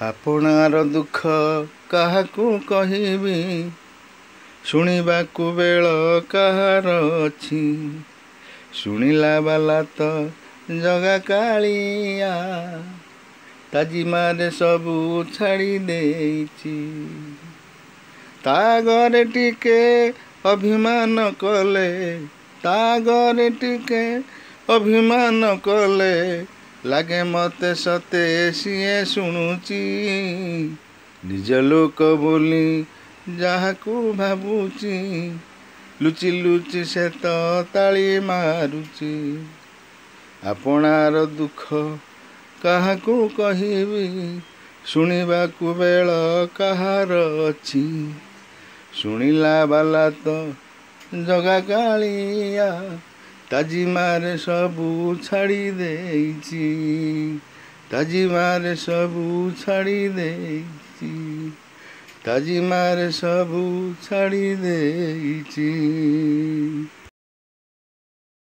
आपणार दुख काहाकू कहिबी शुणिबाकू बेल कहार अछि शुणिला बाला तो जगा कालिया ताजिमारे सबू छाड़ी देइछि ता घरे टिके अभिमान कले ता घरे टिके अभिमान कले लागे मते सते सिए शुणुची निज लोक बोली जाहाकू भाबुची लुचि लुचि से तो ताली मारुची आपणार दुख काहाकू कहिबी शुणिबाकू बेल कहार अछि शुणिला बाला तो जगा कालिया ताजिमारे सबू छाड़ी देइछि ताजिमारे सबू छाड़ी देइछि ताजिमारे सबू छाड़ी देइछि।